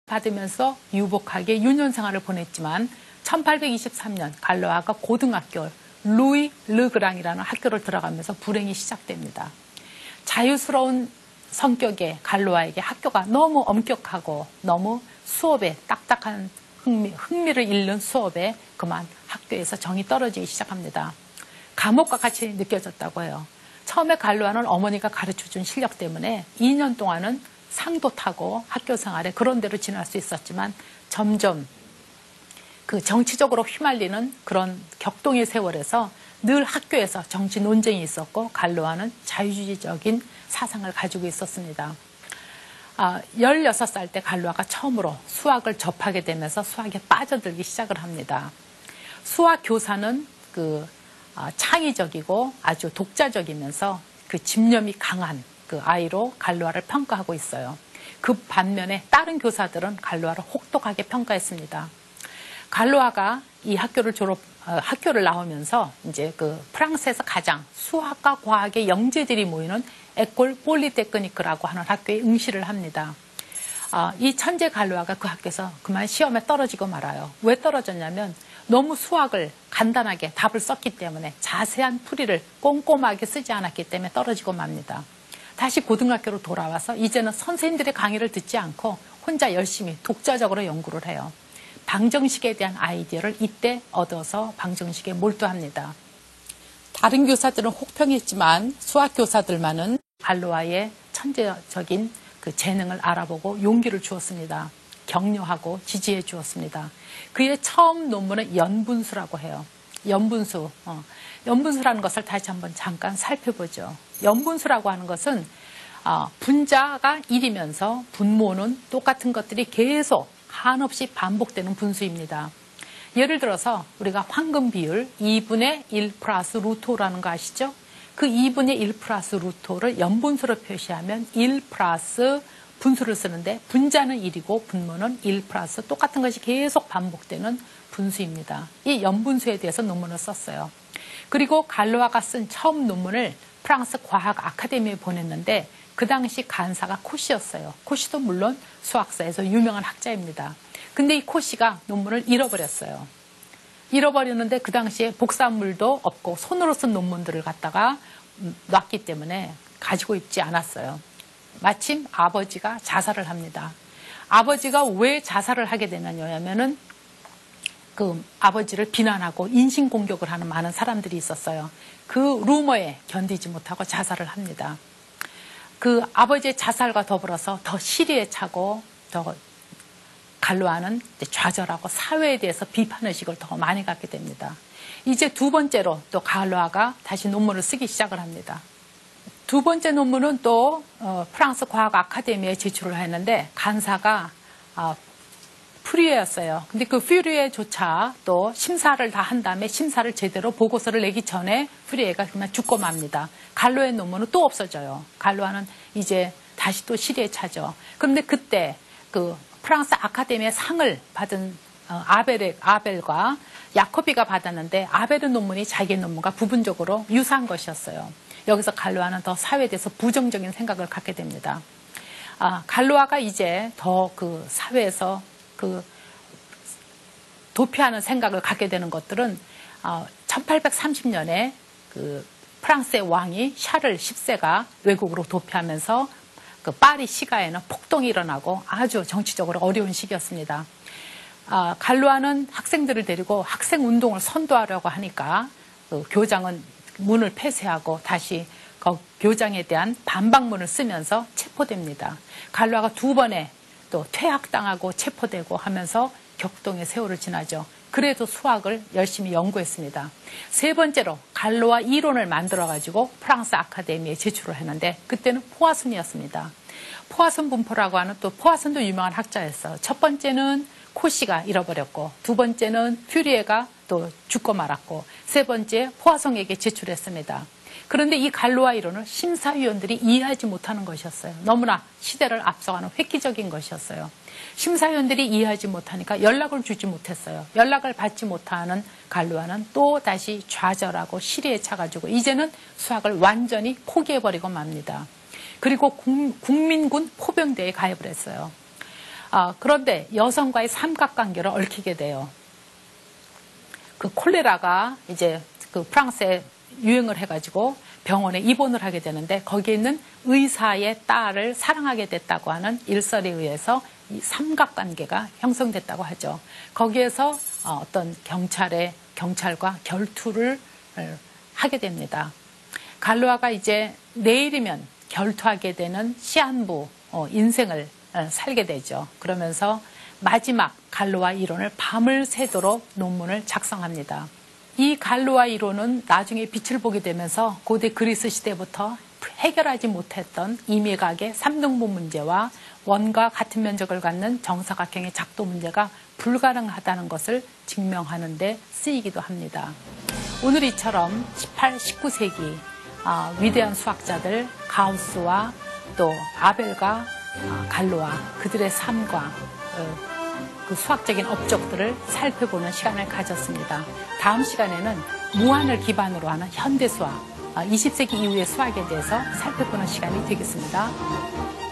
받으면서 유복하게 유년 생활을 보냈지만 1823년 갈로아가 고등학교 루이 르그랑이라는 학교를 들어가면서 불행이 시작됩니다. 자유스러운 성격의 갈로아에게 학교가 너무 엄격하고 너무 수업에 딱딱한 흥미를 잃는 수업에 그만 학교에서 정이 떨어지기 시작합니다. 감옥과 같이 느껴졌다고 해요. 처음에 갈로아는 어머니가 가르쳐준 실력 때문에 2년 동안은 상도 타고 학교 생활에 그런 대로 지날 수 있었지만 점점 그 정치적으로 휘말리는 그런 격동의 세월에서 늘 학교에서 정치 논쟁이 있었고 갈로아는 자유주의적인 사상을 가지고 있었습니다. 16살 때 갈로아가 처음으로 수학을 접하게 되면서 수학에 빠져들기 시작을 합니다. 수학 교사는 창의적이고 아주 독자적이면서 그 집념이 강한 그 아이로 갈로아를 평가하고 있어요. 그 반면에 다른 교사들은 갈로아를 혹독하게 평가했습니다. 갈로아가 이 학교를 나오면서 이제 그 프랑스에서 가장 수학과 과학의 영재들이 모이는 에콜 폴리테크니크라고 하는 학교에 응시를 합니다. 이 천재 갈로아가 그 학교에서 그만 시험에 떨어지고 말아요. 왜 떨어졌냐면 너무 수학을 간단하게 답을 썼기 때문에 자세한 풀이를 꼼꼼하게 쓰지 않았기 때문에 떨어지고 맙니다. 다시 고등학교로 돌아와서 이제는 선생님들의 강의를 듣지 않고 혼자 열심히 독자적으로 연구를 해요. 방정식에 대한 아이디어를 이때 얻어서 방정식에 몰두합니다. 다른 교사들은 혹평했지만 수학 교사들만은 갈로아의 천재적인 그 재능을 알아보고 용기를 주었습니다. 격려하고 지지해 주었습니다. 그의 처음 논문은 연분수라고 해요. 연분수. 연분수라는 것을 다시 한번 잠깐 살펴보죠. 연분수라고 하는 것은 분자가 1이면서 분모는 똑같은 것들이 계속 한없이 반복되는 분수입니다. 예를 들어서 우리가 황금 비율 2분의 1 플러스 루트 5라는 거 아시죠? 그 2분의 1 플러스 루트 5를 연분수로 표시하면 1 플러스 분수를 쓰는데 분자는 1이고 분모는 1 플러스 똑같은 것이 계속 반복되는 분수입니다. 이 연분수에 대해서 논문을 썼어요. 그리고 갈로아가 쓴 처음 논문을 프랑스 과학 아카데미에 보냈는데 그 당시 간사가 코시였어요. 코시도 물론 수학사에서 유명한 학자입니다. 근데 이 코시가 논문을 잃어버렸어요. 잃어버렸는데 그 당시에 복사물도 없고 손으로 쓴 논문들을 갖다가 놨기 때문에 가지고 있지 않았어요. 마침 아버지가 자살을 합니다. 아버지가 왜 자살을 하게 되느냐면은 그 아버지를 비난하고 인신공격을 하는 많은 사람들이 있었어요. 그 루머에 견디지 못하고 자살을 합니다. 그 아버지의 자살과 더불어서 더 시리에 차고 더 갈로아는 좌절하고 사회에 대해서 비판의식을 더 많이 갖게 됩니다. 이제 두 번째로 또 갈로아가 다시 논문을 쓰기 시작을 합니다. 두 번째 논문은 또 프랑스 과학 아카데미에 제출을 했는데 간사가 퓨리에였어요. 근데 그 퓨리에조차 또 심사를 다 한 다음에 심사를 제대로 보고서를 내기 전에 퓨리에가 그만 죽고 맙니다. 갈로아의 논문은 또 없어져요. 갈로아는 이제 다시 또 시리에 차죠. 그런데 그때 그 프랑스 아카데미의 상을 받은 아벨과 야코비가 받았는데 아벨의 논문이 자기의 논문과 부분적으로 유사한 것이었어요. 여기서 갈로아는 더 사회에 대해서 부정적인 생각을 갖게 됩니다. 갈로아가 이제 더 그 사회에서 그 도피하는 생각을 갖게 되는 것들은 1830년에 그 프랑스의 왕이 샤를 10세가 외국으로 도피하면서 그 파리 시가에는 폭동이 일어나고 아주 정치적으로 어려운 시기였습니다. 갈로아는 학생들을 데리고 학생 운동을 선도하려고 하니까 그 교장은 문을 폐쇄하고 다시 그 교장에 대한 반박문을 쓰면서 체포됩니다. 갈로아가 두 번에 또 퇴학당하고 체포되고 하면서 격동의 세월을 지나죠. 그래도 수학을 열심히 연구했습니다. 세 번째로 갈로아 이론을 만들어가지고 프랑스 아카데미에 제출을 했는데 그때는 포화순이었습니다. 포화순 분포라고 하는 또 포화순도 유명한 학자였어요. 첫 번째는 코시가 잃어버렸고 두 번째는 퓨리에가 또 죽고 말았고 세 번째 포화송에게 제출했습니다. 그런데 이 갈로아 이론을 심사위원들이 이해하지 못하는 것이었어요. 너무나 시대를 앞서가는 획기적인 것이었어요. 심사위원들이 이해하지 못하니까 연락을 주지 못했어요. 연락을 받지 못하는 갈로아는 또 다시 좌절하고 시리에 차가지고 이제는 수학을 완전히 포기해버리고 맙니다. 그리고 국민군 포병대에 가입을 했어요. 그런데 여성과의 삼각관계를 얽히게 돼요. 그 콜레라가 이제 그 프랑스에 유행을 해가지고 병원에 입원을 하게 되는데 거기에 있는 의사의 딸을 사랑하게 됐다고 하는 일설에 의해서 이 삼각관계가 형성됐다고 하죠. 거기에서 어떤 경찰과 결투를 하게 됩니다. 갈로아가 이제 내일이면 결투하게 되는 시한부 인생을 살게 되죠. 그러면서 마지막 갈로아 이론을 밤을 새도록 논문을 작성합니다. 이 갈로아 이론은 나중에 빛을 보게 되면서 고대 그리스 시대부터 해결하지 못했던 이미각의 삼등분 문제와 원과 같은 면적을 갖는 정사각형의 작도 문제가 불가능하다는 것을 증명하는 데 쓰이기도 합니다. 오늘 이처럼 18, 19세기 위대한 수학자들 가우스와 또 아벨과 갈로아 그들의 삶과 그 수학적인 업적들을 살펴보는 시간을 가졌습니다. 다음 시간에는 무한을 기반으로 하는 현대 수학, 20세기 이후의 수학에 대해서 살펴보는 시간이 되겠습니다.